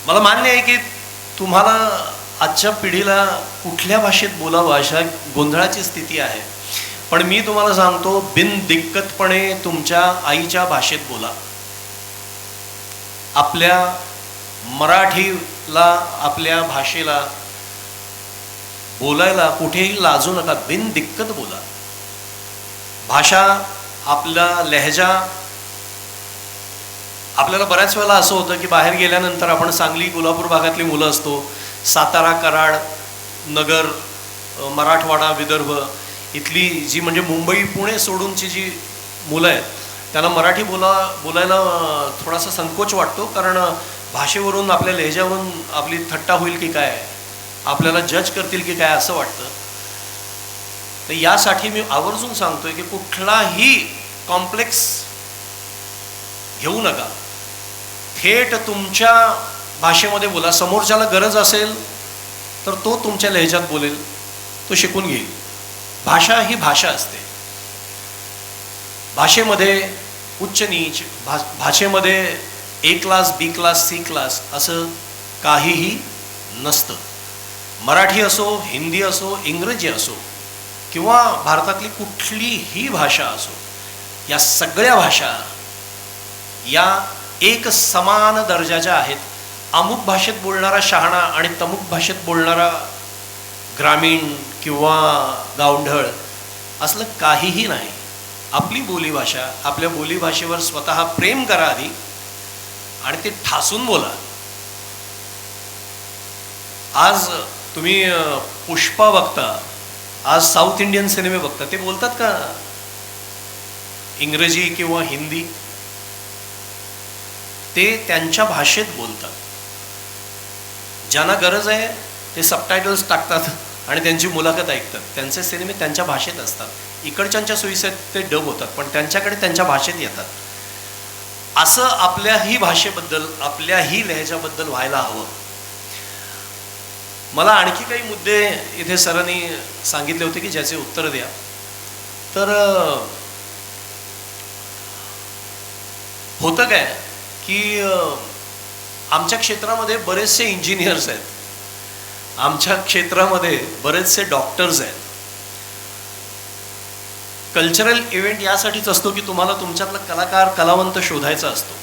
मला मान्य आहे की तुम्हाला आजच्या पिढीला कुठल्या भाषेत बोलावं अशा गोंधळाची स्थिती आहे, पण मी तुम्हाला सांगतो बिनदिक्कतपणे तुमच्या आईच्या भाषेत बोला. आपल्या मराठीला, आपल्या भाषेला बोलायला कुठेही लाजू नका, बिनदिक्कत बोला. भाषा, आपला लहजा. आपल्याला बऱ्याच वेळेला असं होतं की बाहेर गेल्यानंतर आपण सांगली कोल्हापूर भागातली मुलं असतो, सातारा, कराड, नगर, मराठवाडा, विदर्भ इथली जी म्हणजे मुंबई पुणे सोडूनची जी मुलं आहेत त्यांना मराठी बोलायला थोडासा संकोच वाटतो, कारण भाषेवरून, आपल्या लहेजावरून आपली थट्टा होईल की काय, आपल्याला जज करतील की काय असं वाटतं. तर यासाठी मी आवर्जून सांगतोय की कुठलाही कॉम्प्लेक्स घेऊ नका, थेट तुमच्या भाषेमध्ये बोला. समोरच्याला गरज असेल तर तो तुमच्या लहेजात बोलेल, तो शिकून घेईल. भाषा ही भाषा असते. भाषेमध्ये उच्च नीच, भाषेमध्ये ए क्लास, बी क्लास, सी क्लास असं काहीही नसतं. मराठी असो, हिंदी असो, इंग्रजी असो किंवा भारतातली कुठलीही भाषा असो, या सगळ्या भाषा या एक समान दर्जाच्या आहेत. अमुक भाषेत बोलणारा शहाणा आणि तमुक भाषेत बोलणारा ग्रामीण किंवा गावंढळ असलं काहीही नाही. आपली बोलीभाषा, आपल्या बोलीभाषेवर स्वतः प्रेम करा आधी आणि ते ठासून बोला. आज तुम्ही पुष्पा बघता, आज साऊथ इंडियन सिनेमे बघता, ते बोलतात का इंग्रजी किंवा हिंदी? ते त्यांच्या भाषेत बोलतात. ज्यांना गरज आहे ते सबटायटल्स टाकतात आणि त्यांची मुलाखत ऐकतात. त्यांचे सिनेमे त्यांच्या भाषेत असतात. इकडच्यांच्या सोयीसाठी ते डब होतात, पण त्यांच्याकडे त्यांच्या भाषेत येतात. असं आपल्याही भाषेबद्दल, आपल्याही लहेजाबद्दल व्हायला हवं. मला आणखी काही मुद्दे इथे सरांनी सांगितले होते की ज्याचे उत्तर द्या. तर होतं काय की आमच्या क्षेत्रामध्ये बरेचसे इंजिनियर्स आहेत, आमच्या क्षेत्रामध्ये बरेचसे डॉक्टर्स आहेत. कल्चरल इव्हेंट यासाठीच असतो की तुम्हाला तुमच्यातला कलाकार, कलावंत शोधायचा असतो.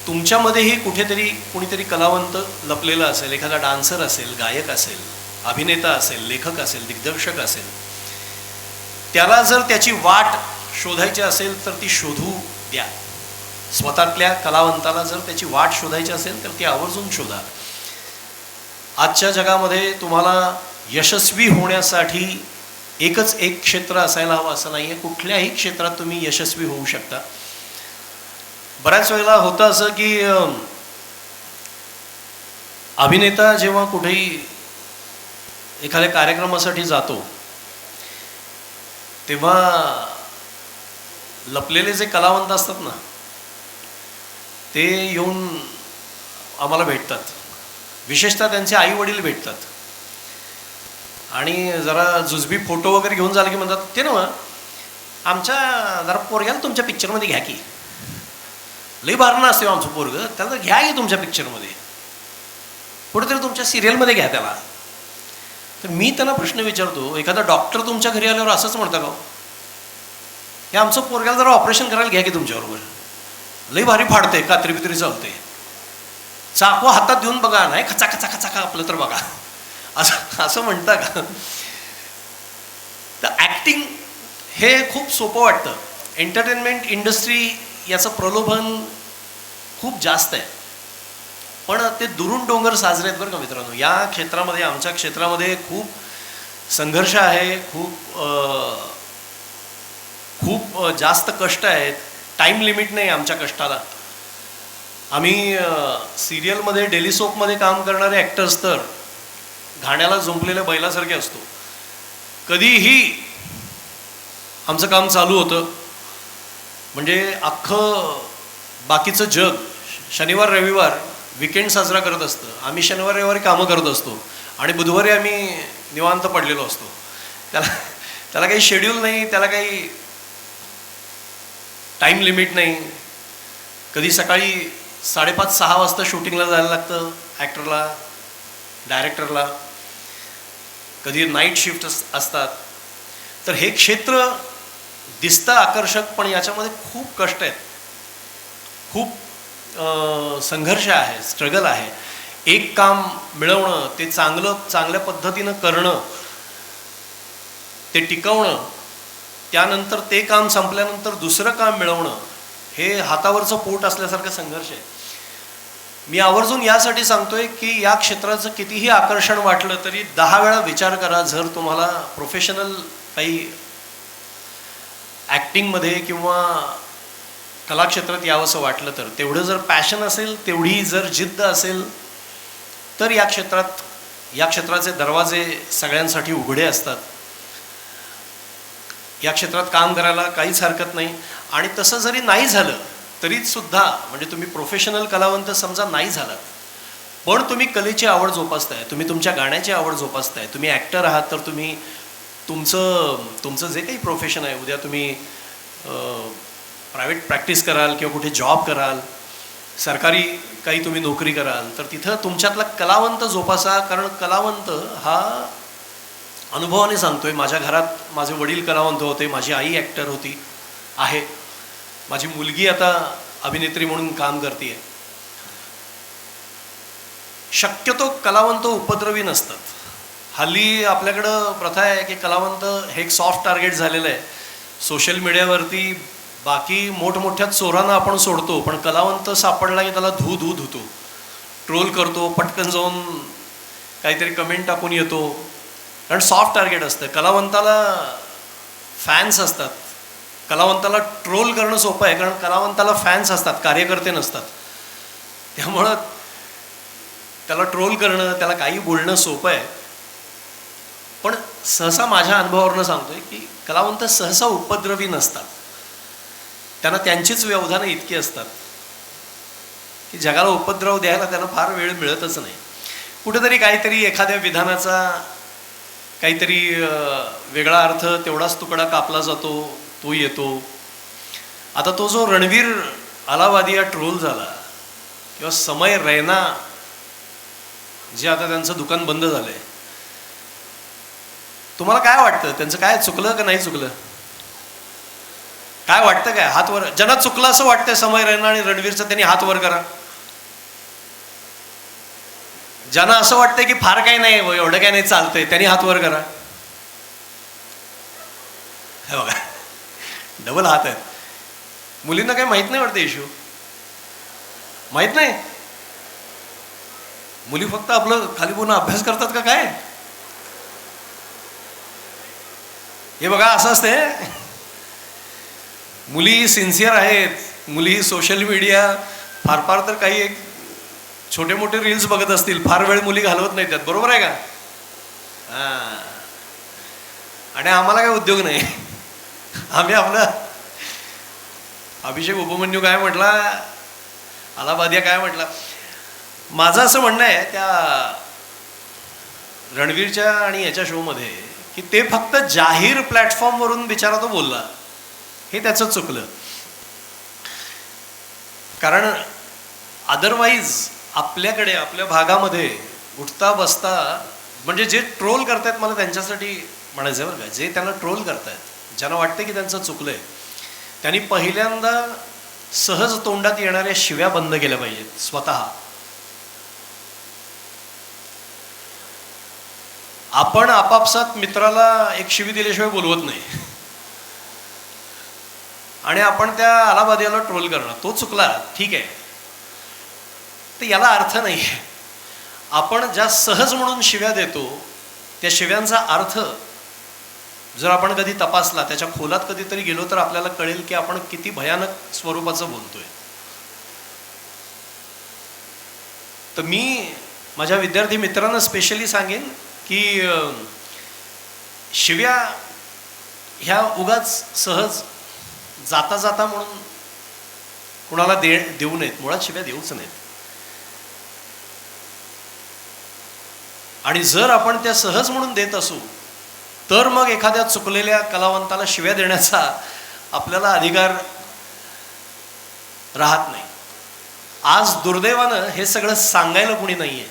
तुमच्यामध्येही कुठेतरी कुणीतरी कलावंत लपलेला असेल, एखादा डान्सर असेल, गायक असेल, अभिनेता असेल, लेखक असेल, दिग्दर्शक असेल. त्याला जर त्याची वाट शोधायची असेल तर ती शोधू द्या. स्वतःतल्या कलावंताला जर त्याची वाट शोधायची असेल तर ती आवर्जून शोधा. आजच्या जगामध्ये तुम्हाला यशस्वी होण्यासाठी एकच एक क्षेत्र असायला हवं असं नाही आहे. कुठल्याही क्षेत्रात तुम्ही यशस्वी होऊ शकता. बऱ्याच वेळेला होतं असं की अभिनेता जेव्हा कुठेही एखाद्या कार्यक्रमासाठी जातो तेव्हा लपलेले जे कलावंत असतात ना, ते येऊन आम्हाला भेटतात. विशेषतः त्यांचे आई वडील भेटतात आणि जरा जुजबी फोटो वगैरे घेऊन झाले की म्हणतात, ते ना आमच्या जरा पोरग्याला तुमच्या पिक्चरमध्ये घ्या की, लई बारणं असते आमचं पोरगं, त्याला तर घ्या की तुमच्या पिक्चरमध्ये, कुठेतरी तुमच्या सिरियलमध्ये घ्या त्याला. तर मी त्यांना प्रश्न विचारतो, एखादा डॉक्टर तुमच्या घरी आल्यावर असंच म्हणता का, हे आमचं पोरग्याला जरा ऑपरेशन करायला घ्या की तुमच्याबरोबर, लई भारी फाडते, कात्री बित्री चालते, चाकू हातात देऊन बघा, नाही खचा खचा खचा का आपलं तर बघा, असं असं म्हणता का? तर ॲक्टिंग हे खूप सोपं वाटतं. एंटरटेनमेंट इंडस्ट्री याचं प्रलोभन खूप जास्त आहे, पण ते दुरून डोंगर साजरे आहेत बरं का मित्रांनो. या क्षेत्रामध्ये, आमच्या क्षेत्रामध्ये खूप संघर्ष आहे, खूप जास्त कष्ट आहेत. टाईम लिमिट नाही आमच्या कष्टाला. आम्ही सिरियलमध्ये, डेली सोपमध्ये काम करणारे ॲक्टर्स तर घाण्याला जुंपलेल्या बैलासारखे असतो. कधीही आमचं काम चालू होतं म्हणजे अख्खं बाकीचं जग शनिवार रविवार विकेंड साजरा करत असतं. आम्ही शनिवार रविवारी कामं करत असतो आणि बुधवारी आम्ही निवांत पडलेलो असतो. त्याला काही शेड्यूल नाही, त्याला काही टाईम लिमिट नाही. कधी सकाळी 5:30-6 वाजता शूटिंगला जायला लागतं ॲक्टरला, डायरेक्टरला, कधी नाईट शिफ्ट असतात. तर हे क्षेत्र दिसतं आकर्षक, पण याच्यामध्ये खूप कष्ट आहेत, खूप संघर्ष आहे, स्ट्रगल आहे. एक काम मिळवणं, ते चांगल्या पद्धतीनं करणं, ते टिकवणं, त्यानंतर ते काम संपल्यानंतर दुसरं काम मिळवणं, हे हातावरचं पोट असल्यासारखं संघर्ष आहे. मी आवर्जून यासाठी सांगतोय की या क्षेत्राचं कितीही आकर्षण वाटलं तरी 10 वेळा विचार करा. जर तुम्हाला प्रोफेशनल काही ॲक्टिंगमध्ये किंवा कलाक्षेत्रात यावंसं वाटलं तर, तेवढं जर पॅशन असेल, तेवढी जर जिद्द असेल, तर या क्षेत्राचे दरवाजे सगळ्यांसाठी उघडे असतात. या क्षेत्रात काम करायला काहीच हरकत नाही. आणि तसं जरी नाही झालं तरीच सुद्धा, म्हणजे तुम्ही प्रोफेशनल कलावंत समजा नाही झालात, पण तुम्ही कलेची आवड जोपासताय, तुम्ही तुमच्या गाण्याची आवड जोपासताय, तुम्ही ॲक्टर आहात, तर तुम्ही तुमचं जे काही प्रोफेशन आहे, उद्या तुम्ही प्रायव्हेट प्रॅक्टिस कराल किंवा कुठे जॉब कराल, सरकारी काही तुम्ही नोकरी कराल, तर तिथं तुमच्यातला कलावंत जोपासा. कारण कलावंत हा अनुभवाने सांगतोय. माझ्या घरात माझे वडील कलावंत होते, माझी आई ॲक्टर होती आहे, माझी मुलगी आता अभिनेत्री म्हणून काम करते. शक्यतो कलावंत उपद्रवी नसतात. हल्ली आपल्याकडं प्रथा आहे की कलावंत हे एक सॉफ्ट टार्गेट झालेलं आहे. सोशल मीडियावरती बाकी मोठमोठ्या चोरांना आपण सोडतो, पण कलावंत सापडला की त्याला धुतो, ट्रोल करतो, पटकन जाऊन काहीतरी कमेंट टाकून येतो. कारण सॉफ्ट टार्गेट असतं. कलावंताला फॅन्स असतात. कलावंताला ट्रोल करणं सोपं आहे, कारण कलावंताला फॅन्स असतात, कार्यकर्ते नसतात. त्यामुळं त्याला ट्रोल करणं, त्याला काही बोलणं सोपं आहे. पण सहसा माझ्या अनुभवावरनं सांगतोय की कलावंत सहसा उपद्रवी नसतात. त्यांना त्यांचीच व्यवधानं इतकी असतात की जगाला उपद्रव द्यायला त्यांना फार वेळ मिळतच नाही. कुठेतरी काहीतरी एखाद्या विधानाचा काहीतरी वेगळा अर्थ, तेवढाच तुकडा कापला जातो, तो येतो. आता तो जो रणवीर अलाहाबादिया ट्रोल झाला, किंवा समय रैना जे आता त्यांचं दुकान बंद झालंय, तुम्हाला काय वाटतं? त्यांचं काय चुकलं का नाही चुकलं? काय वाटतं? काय हात वर? ज्यांना चुकलं असं वाटतंय समय रैना आणि रणवीरचं, त्यांनी हात वर करा. ज्यांना असं वाटतंय की फार काही नाही, एवढं काही नाही, चालतंय, त्यांनी हात वर करा. हे बघा, डबल हात आहेत. मुलींना काही माहित नाही वाटतं इश्यू, माहित नाही. मुली फक्त आपलं खाली पूर्ण अभ्यास करतात का काय? हे बघा, असं असते. मुली सिन्सिअर आहेत. मुली सोशल मीडिया फार तर काही एक छोटे मोठे रील्स बघत असतील, फार वेळ मुली घालवत नाही त्यात. बरोबर आहे का? हां. आणि आम्हाला काय उद्योग नाही. आम्ही आपलं अभिषेक उपमन्यू काय म्हटला, अलाहाबादिया काय म्हटला. माझं असं म्हणणं आहे त्या रणवीरच्या आणि याच्या शोमध्ये की ते फक्त जाहीर प्लॅटफॉर्मवरून बिचारा तो बोलला, हे त्याचं चुकलं. कारण अदरवाईज आपल्याकडे, आपल्या भागामध्ये उठता बसता, म्हणजे जे ट्रोल करतायत, मला त्यांच्यासाठी म्हणायचं आहे बरं का, जे त्यांना ट्रोल करतायत, ज्यांना वाटतं की त्यांचं चुकलंय, त्यांनी पहिल्यांदा सहज तोंडात येणाऱ्या शिव्या बंद केल्या पाहिजेत स्वतः. आपण आपापसात मित्राला एक शिवी दिल्याशिवाय बोलवत नाही, आणि आपण त्या अलाहाबादियाला ट्रोल करणार, तो चुकला, ठीक आहे, तर याला अर्थ नाही आहे. आपण ज्या सहज म्हणून शिव्या देतो, त्या शिव्यांचा अर्थ जर आपण कधी तपासला, त्याच्या खोलात कधीतरी गेलो, तर आपल्याला कळेल की आपण किती भयानक स्वरूपाचं बोलतोय. तर मी माझ्या विद्यार्थी मित्रांना स्पेशली सांगेन की शिव्या ह्या उगाच सहज जाता जाता म्हणून कुणाला देऊ नयेत. मुळात शिव्या देऊच नयेत. आणि जर आपण त्या सहज म्हणून देत असू, तर मग एखाद्या चुकलेल्या कलावंताला शिव्या देण्याचा आपल्याला अधिकार राहत नाही. आज दुर्दैवानं हे सगळं सांगायला कुणी नाही आहे.